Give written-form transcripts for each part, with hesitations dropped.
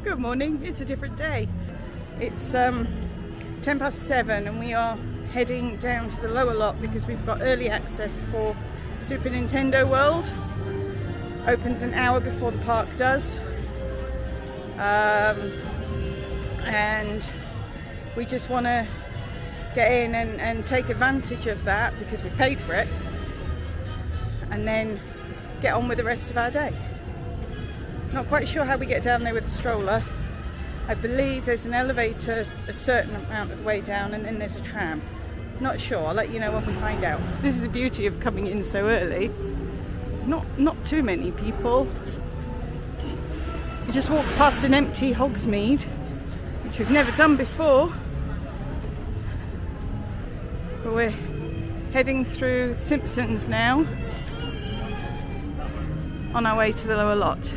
Good morning, it's a different day. It's 7:10 and we are heading down to the lower lot because we've got early access for Super Nintendo World. Opens an hour before the park does. And we just want to get in and take advantage of that because we paid for it, and then get on with the rest of our day. Not quite sure how we get down there with the stroller. I believe there's an elevator a certain amount of the way down, and then there's a tram. Not sure, I'll let you know when we find out. This is the beauty of coming in so early. Not too many people. We just walked past an empty Hogsmeade, which we've never done before. But we're heading through Simpsons now, on our way to the lower lot.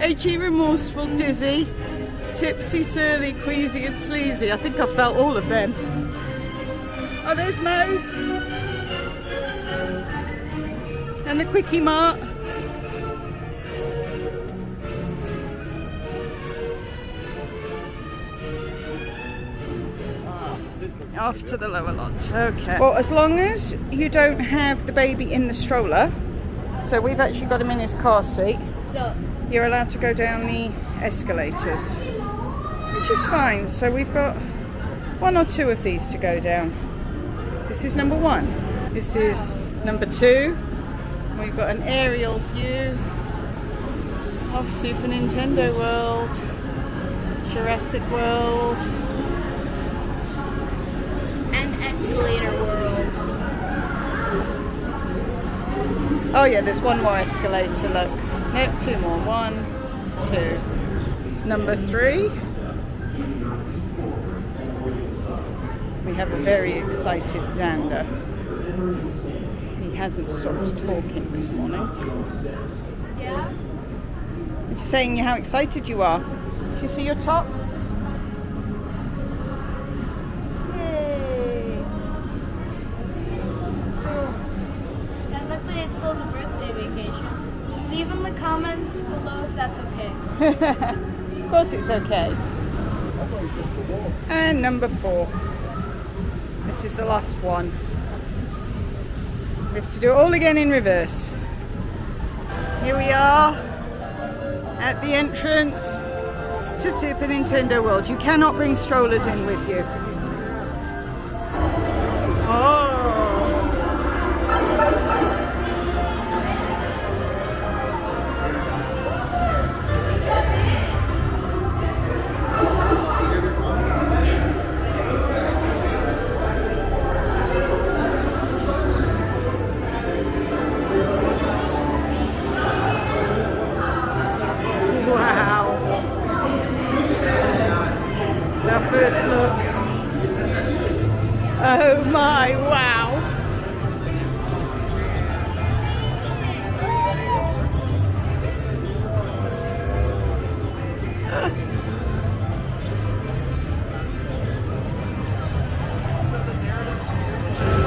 Achy, remorseful, dizzy, tipsy, surly, queasy and sleazy. I think I felt all of them. Oh, there's Mo's. And the Quickie Mart. Off to the lower lot. Okay. Well, as long as you don't have the baby in the stroller, so we've actually got him in his car seat. So you're allowed to go down the escalators, which is fine. So we've got one or two of these to go down. This is number one. This is number two. We've got an aerial view of Super Nintendo World, Jurassic World, and Escalator World. Oh yeah, there's one more escalator, look. Nope, two more. 1, 2. Number 3. We have a very excited Xander. He hasn't stopped talking this morning. Yeah? You're saying how excited you are. Can you see your top? Yay! Technically, it's still the birthday vacation. Leave in the comments below if that's okay. Of course it's okay. And number 4. This is the last one. We have to do it all again in reverse. Here we are at the entrance to Super Nintendo World. You cannot bring strollers in with you. Oh! First look. Oh my, wow.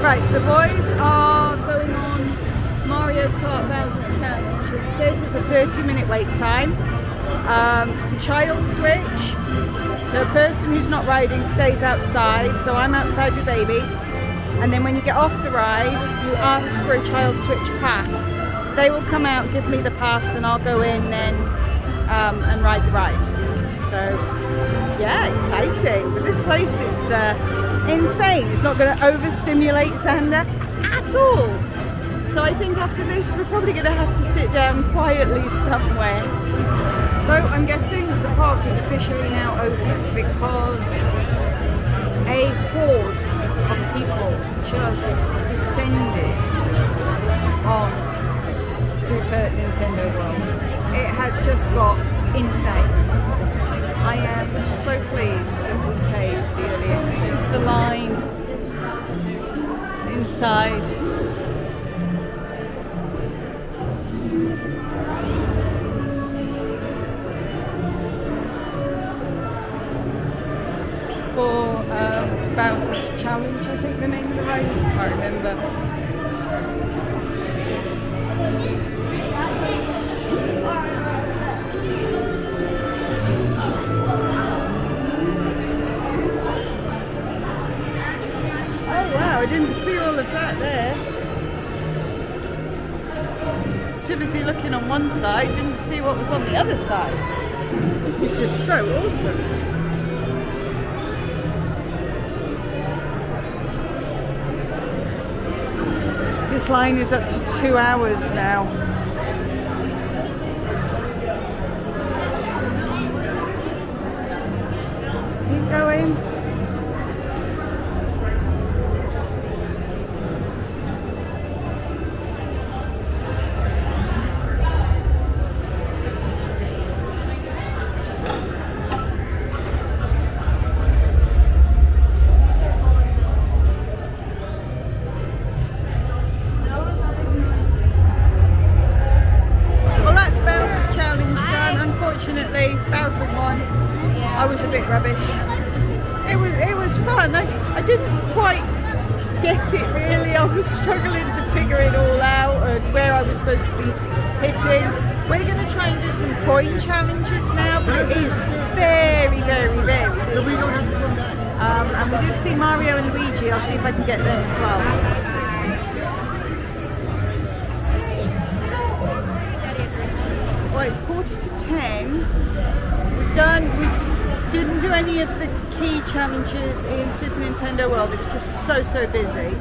Right, so the boys are going on Mario Kart Bowser's Challenge. It says there's a 30-minute wait time. The child switch. The person who's not riding stays outside, so I'm outside with baby. And then when you get off the ride, you ask for a child switch pass. They will come out, give me the pass, and I'll go in then and ride the ride. So, yeah, exciting. But this place is insane. It's not going to overstimulate Xander at all. So I think after this, we're probably going to have to sit down quietly somewhere. So I'm guessing the park is officially now open because a horde of people just descended on Super Nintendo World. It has just got insane. I am so pleased that we paid for the early entry. This is the line inside Bowser's Challenge, I think the name of the race. I can't remember. Oh wow, I didn't see all of that there. Too busy looking on one side, didn't see what was on the other side. This is just so awesome. This line is up to 2 hours now. Keep going. Unfortunately, Bowser won. I was a bit rubbish. It was fun. I didn't quite get it really. I was struggling to figure it all out and where I was supposed to be hitting. We're going to try and do some coin challenges now, but it is very, very, very busy. And we did see Mario and Luigi. I'll see if I can get them as well. Well, it's 9:45. We didn't do any of the key challenges in Super Nintendo World. It was just so busy.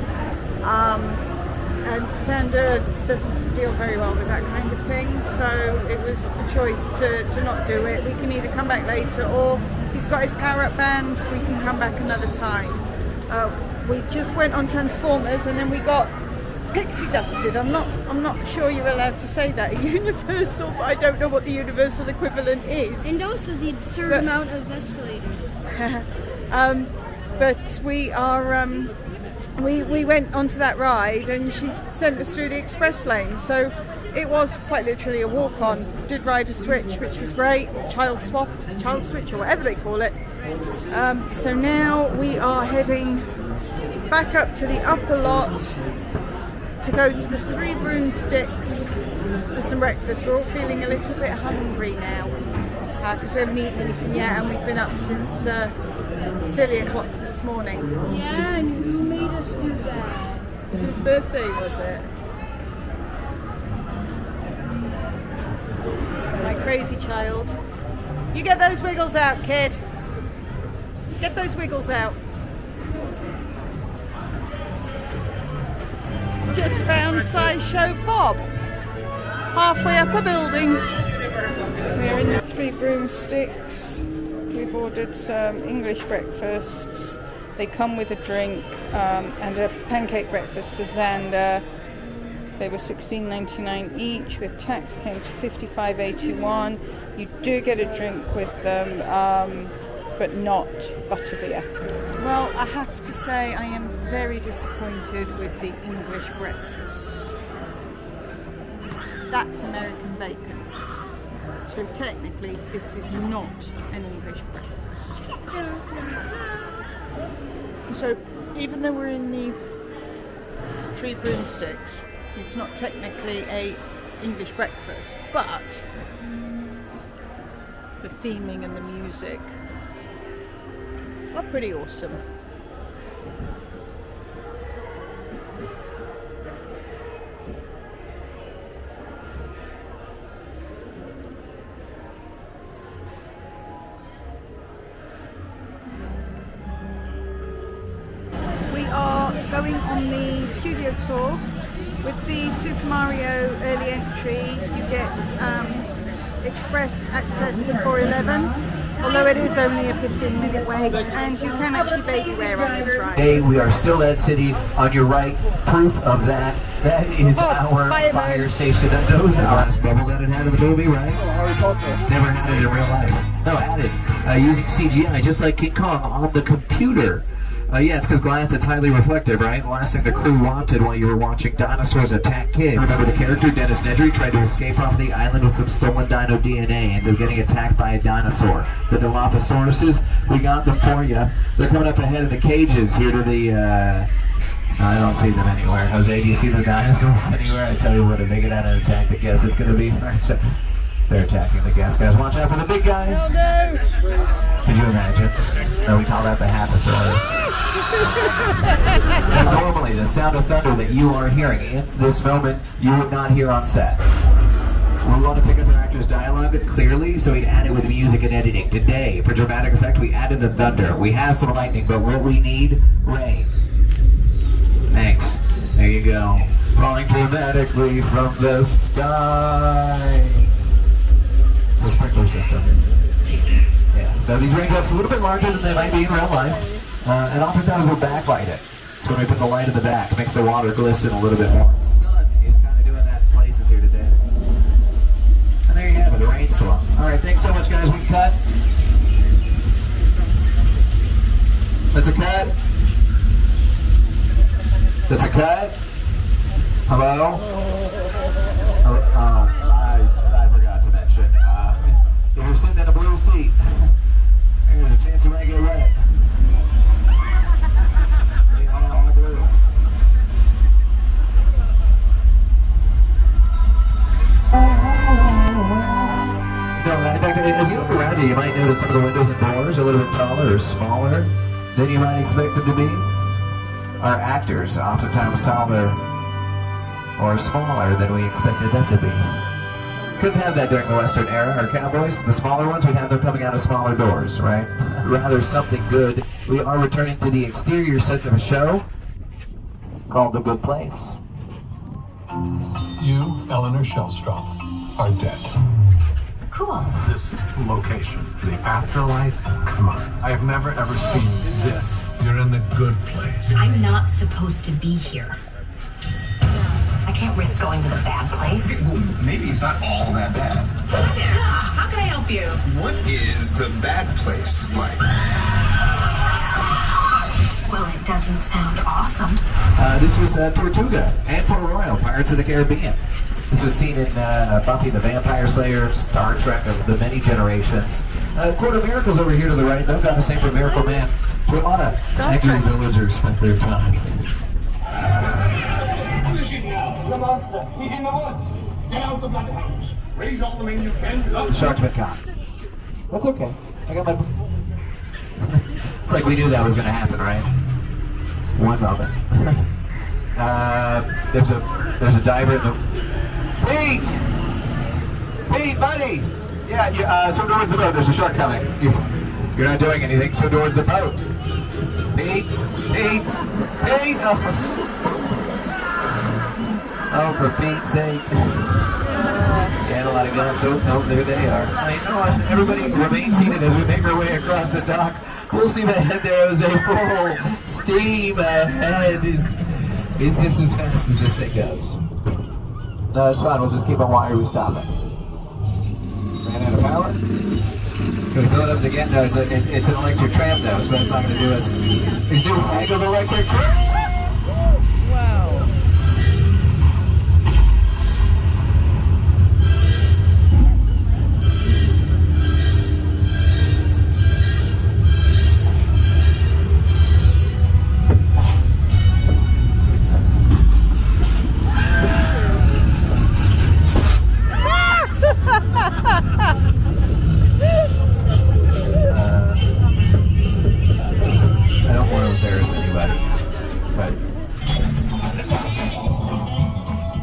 And Xander doesn't deal very well with that kind of thing, so it was the choice to not do it. We can either come back later, or he's got his power-up band, we can come back another time. We just went on Transformers, and then we got pixie dusted. I'm not sure you're allowed to say that. Universal, but I don't know what the Universal equivalent is. And also the absurd amount of escalators. But we are we went onto that ride, and she sent us through the express lane. So it was quite literally a walk on. Did ride a switch, which was great. Child switch, or whatever they call it. So now we are heading back up to the upper lot to go to the Three Broomsticks for some breakfast. We're all feeling a little bit hungry now because we haven't eaten anything yet, and we've been up since silly o'clock this morning. Yeah, and who made us do that? Whose birthday was it? My crazy child. You get those wiggles out, kid. Get those wiggles out. Just found Sideshow Bob halfway up a building. We're in the Three Broomsticks. We've ordered some English breakfasts. They come with a drink and a pancake breakfast for Xander. They were $16.99 each. With tax came to $55.81. You do get a drink with them, but not butterbeer. Well, I have to say I am very disappointed with the English breakfast. That's American bacon. So technically this is not an English breakfast. So even though we're in the Three Broomsticks, it's not technically a English breakfast, but the theming and the music are pretty awesome. We are going on the studio tour. With the Super Mario early entry, you get express access before 11. Although it is only a 15-minute wait, and you can actually baby wear on this ride. Hey, we are still at City. On your right, proof of that. That is our fire station. Those are last bubble that it had in the movie, right? Never had it in real life. No, added using CGI, just like King Kong on the computer. Yeah, it's because glass, it's highly reflective, right? The last thing the crew wanted while you were watching dinosaurs attack kids. Remember the character, Dennis Nedry, tried to escape off the island with some stolen dino DNA, ends up getting attacked by a dinosaur. The Dilophosaurus's, we got them for you. They're coming up ahead of the cages here to the, I don't see them anywhere. Jose, do you see the dinosaurs anywhere? I tell you what, if they get out and attack the guests, it's going to be... They're attacking the guests. Guys, watch out for the big guy. Oh no! Could you imagine? No, we call that the Happosaurus. Normally, the sound of thunder that you are hearing in this moment, you would not hear on set. We want to pick up an actor's dialogue clearly, so we add it with music and editing. Today, for dramatic effect, we added the thunder. We have some lightning, but what we need, rain. Thanks. There you go. Falling dramatically from the sky. It's a sprinkler system. Yeah. So these raindrops are a little bit larger than they might be in real life. And oftentimes we'll backlight it. So when we put the light in the back, it makes the water glisten a little bit more. The sun is kind of doing that in places here today. And there you have it, a rainstorm. Alright, thanks so much guys. We can cut. That's a cut. That's a cut. Hello? I forgot to mention. If you're sitting in a blue seat, there's a chance you might get wet. All blue. No, in fact, as you look around you might notice some of the windows and doors are a little bit taller or smaller than you might expect them to be. Our actors oftentimes taller or smaller than we expected them to be. Couldn't have that during the Western era. Our cowboys, the smaller ones, we'd have them coming out of smaller doors, right? Rather something good. We are returning to the exterior sets of a show called The Good Place. You, Eleanor Shellstrop, are dead. Cool. This location, the afterlife, come on. I have never ever seen this. You're in the good place. I'm not supposed to be here. I can't risk going to the bad place. Okay, well, maybe it's not all that bad. How can I help you? What is the bad place like? Well, it doesn't sound awesome. This was Tortuga and Port Royal, Pirates of the Caribbean. This was seen in Buffy the Vampire Slayer, Star Trek of the many generations. Court of Miracles over here to the right, though, got the same for Miracle Man. It's where a lot of angry villagers spent their time. The monster. He's in the woods. Get out the bloodhounds. Raise all the men you can. The shark's been caught. That's okay. I got my... It's like we knew that was going to happen, right? One moment. There's a diver in the... Pete! Pete, buddy! Yeah, swim towards the boat. There's a shark coming. You're not doing anything. Swim towards the boat. Pete! Pete! Pete! Oh. Oh, for Pete's sake. Yeah, a lot of guns. Oh, no, there they are. I know, everybody remain seated as we make our way across the dock. Full steam ahead there, Jose. Full steam ahead. Is this as fast as this thing goes? No, it's fine. We'll just keep on wire. We stop it. Ran out of power. Can we fill it up again? No, it's an electric tram, though, so that's not going to do us. These new flag of electric tram.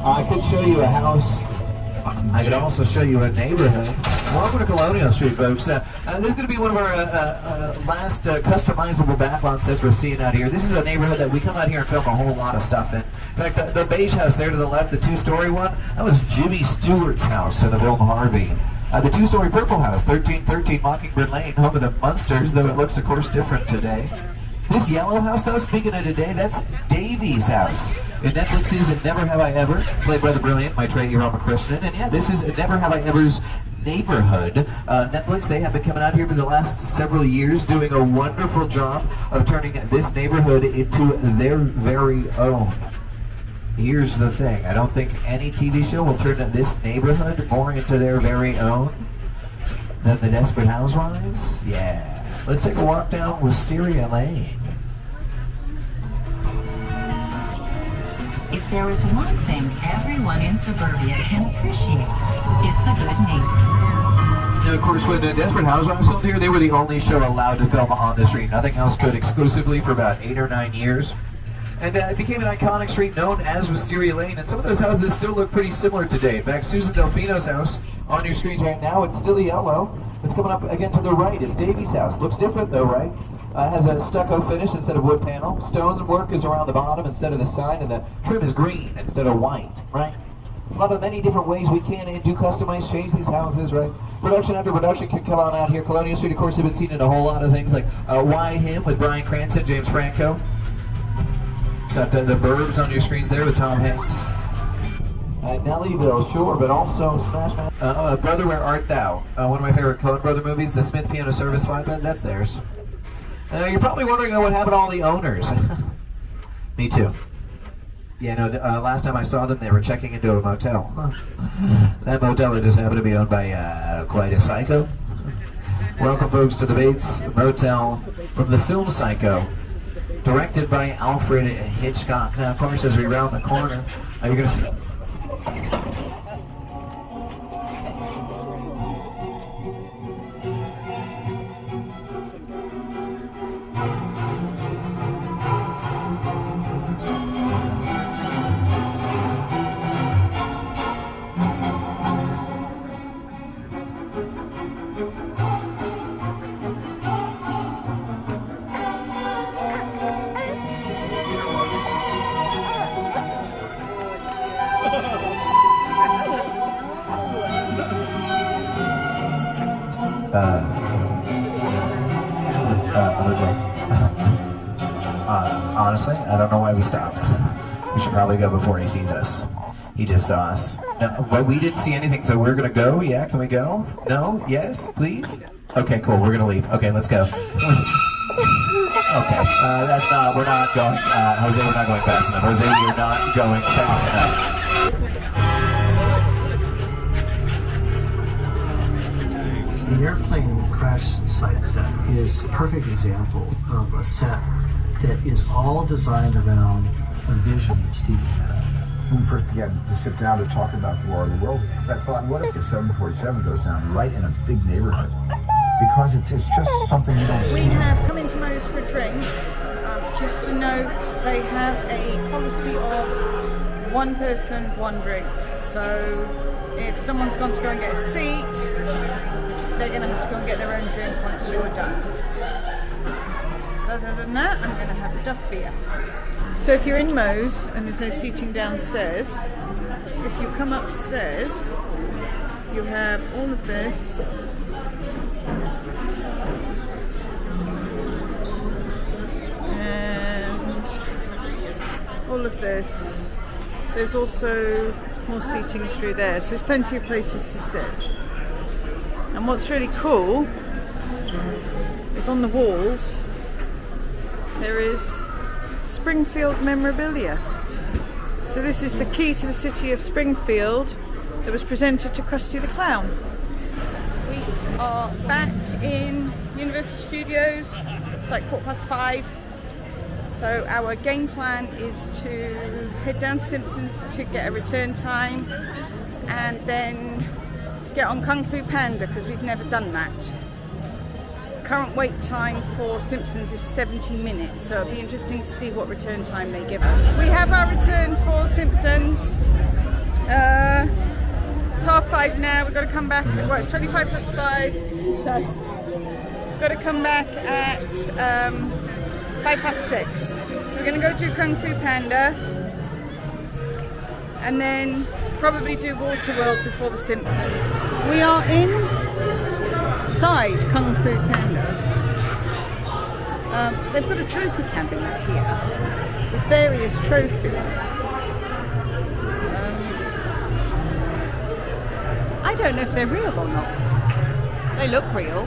I could show you a house. I could also show you a neighborhood. Welcome to Colonial Street, folks. This is going to be one of our last customizable backlot sets we're seeing out here. This is a neighborhood that we come out here and film a whole lot of stuff in. In fact, the beige house there to the left, the two-story one, that was Jimmy Stewart's house in the film Harvey. The two-story purple house, 1313 Mockingbird Lane, home of the Munsters, though it looks, of course, different today. This yellow house, though, speaking of today, that's Davy's house. In Netflix's Never Have I Ever, played by the brilliant Maitreyi Ramakrishnan. And yeah, this is Never Have I Ever's Neighborhood. Netflix, they have been coming out here for the last several years doing a wonderful job of turning this neighborhood into their very own. Here's the thing, I don't think any TV show will turn this neighborhood more into their very own than the Desperate Housewives. Yeah. Let's take a walk down Wisteria Lane. If there is one thing everyone in suburbia can appreciate, it's a good neighborhood. Now, of course, when Desperate Housewives filmed here, they were the only show allowed to film on the street. Nothing else could exclusively for about 8 or 9 years. And it became an iconic street known as Wisteria Lane, and some of those houses still look pretty similar today. In fact, Susan Delfino's house on your screens right now, it's still yellow. It's coming up again to the right. It's Davy's house. Looks different though, right? Has a stucco finish instead of wood panel. Stone work is around the bottom instead of the side, and the trim is green instead of white, right? A lot of many different ways we can do customize, change these houses, right? Production after production can come on out here. Colonial Street, of course, have been seen in a whole lot of things like Why Him with Bryan Cranston, James Franco. Got the Burbs on your screens there with Tom Hanks. Nellyville, sure, but also Smash Mouth. Brother, Where Art Thou? One of my favorite Coen Brother movies, the Smith Piano Service flatbed, that's theirs. You're probably wondering what happened to all the owners. Me too. Yeah, no, last time I saw them, they were checking into a motel. That motel just happened to be owned by quite a psycho. Welcome, folks, to the Bates Motel from the film Psycho. Directed by Alfred Hitchcock. Now, of course, as we round the corner, you're going to see... Honestly, I don't know why we stopped. We should probably go before he sees us. He just saw us. No, but we didn't see anything, so we're gonna go. Yeah, can we go? No? Yes? Please? Okay, cool. We're gonna leave. Okay, let's go. Okay, that's not. We're not going. Jose, we're not going fast enough. Jose, you're not going fast enough. The airplane crash site set is a perfect example of a set that is all designed around a vision that Stephen had. When we first began to sit down to talk about War of the World, I thought, what if the 747 goes down right in a big neighborhood? Because it's just something you don't see. We have come into Moe's for a drink. Just to note, they have a policy of one person, one drink. So if someone's gone to go and get a seat, they're going to have to go and get their own drink once you're done. Other than that, I'm going to have a Duff beer. So if you're in Moe's and there's no seating downstairs, if you come upstairs, you have all of this. And all of this. There's also more seating through there, so there's plenty of places to sit. And what's really cool is on the walls there is Springfield memorabilia. So this is the key to the city of Springfield that was presented to Krusty the Clown. We are back in Universal Studios. It's like 5:15. So our game plan is to head down to Simpsons to get a return time and then get on Kung Fu Panda because we've never done that. Current wait time for Simpsons is 70 minutes, so it'll be interesting to see what return time they give us. We have our return for Simpsons. It's 5:30 now. We've got to come back. Well, it's 5:25. Excuse us. We've got to come back at 6:05. So we're going to go do Kung Fu Panda, and then probably do Waterworld before the Simpsons. We are inside Kung Fu Panda. They've got a trophy cabinet here with various trophies. I I don't know if they're real or not. They look real.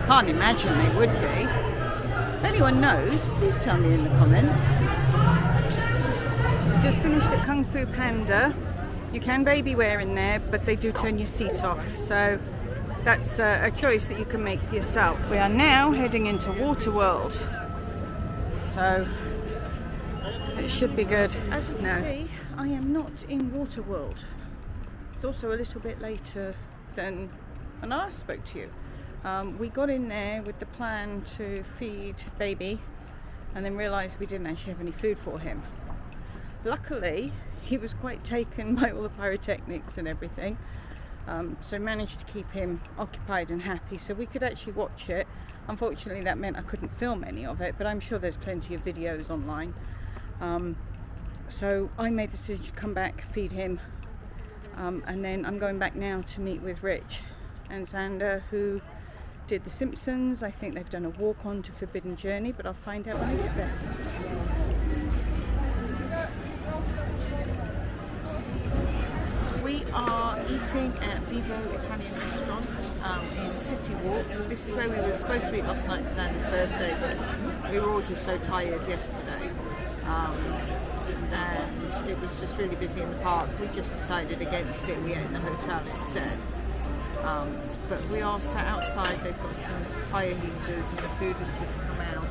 Can't imagine they would be. If anyone knows, please tell me in the comments. Just finished at Kung Fu Panda. You can baby wear in there, but they do turn your seat off. So that's a choice that you can make for yourself. We are now heading into Waterworld. So it should be good. As you can see, I am not in Waterworld. It's also a little bit later than when I last spoke to you. We got in there with the plan to feed baby and then realised we didn't actually have any food for him. Luckily, he was quite taken by all the pyrotechnics and everything, so managed to keep him occupied and happy so we could actually watch it. Unfortunately, that meant I couldn't film any of it, but I'm sure there's plenty of videos online. So I made the decision to come back, feed him, and then I'm going back now to meet with Rich and Xander, who did The Simpsons. I think they've done a walk on to Forbidden Journey, but I'll find out when I get there. We are eating at Vivo Italian restaurant in City Walk. This is where we were supposed to eat last night for Xander's birthday, but we were all just so tired yesterday. And it was just really busy in the park. We just decided against it. We ate in the hotel instead. But we are sat outside. They've got some fire heaters and the food has just come out.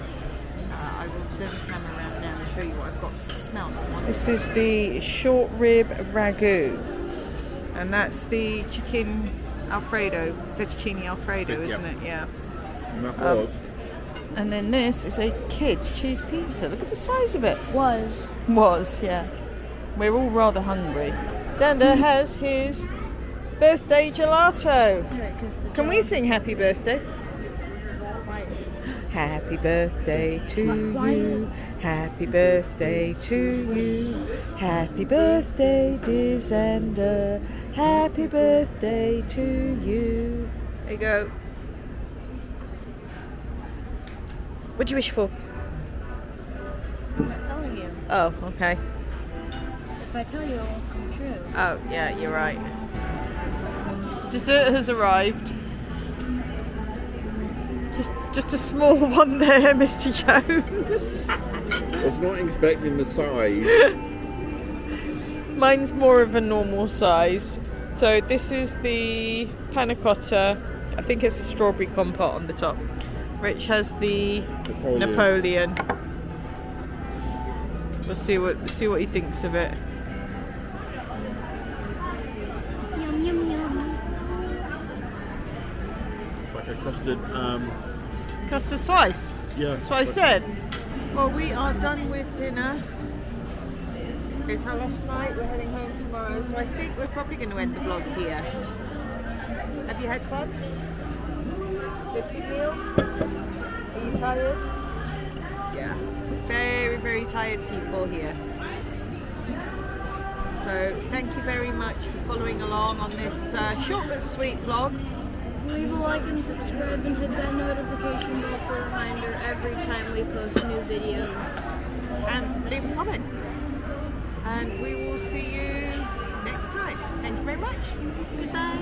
I will turn the camera around now and show you what I've got because it smells wonderful. This is the short rib ragu, and that's the chicken Alfredo, fettuccine Alfredo, isn't it? Yeah. And that was. And then this is a kid's cheese pizza. Look at the size of it. Was, yeah. We're all rather hungry. Xander has his birthday gelato. Can we sing happy birthday? Happy birthday to you. Happy birthday to you. Happy birthday, dear Xander. Happy birthday to you. There you go. What do you wish for? I'm not telling you. Oh, okay. If I tell you, it won't come true. Oh, yeah, you're right. Dessert has arrived. Just a small one there, Mr. Jones. I was not expecting the size. Mine's more of a normal size. So this is the panna cotta. I think it's a strawberry compote on the top. Rich has the Napoleon. We'll see what he thinks of it. Yum, yum, yum. It's like a Custard slice. Yeah. That's what I said. Well, we are done with dinner. It's our last night. We're heading home tomorrow, so I think we're probably going to end the vlog here. Have you had fun? Good meal? Are you tired? Yeah. Very, very tired people here. So thank you very much for following along on this short but sweet vlog. Leave a like and subscribe and hit that notification bell for a reminder every time we post new videos. And leave a comment. And we will see you next time. Thank you very much. Goodbye.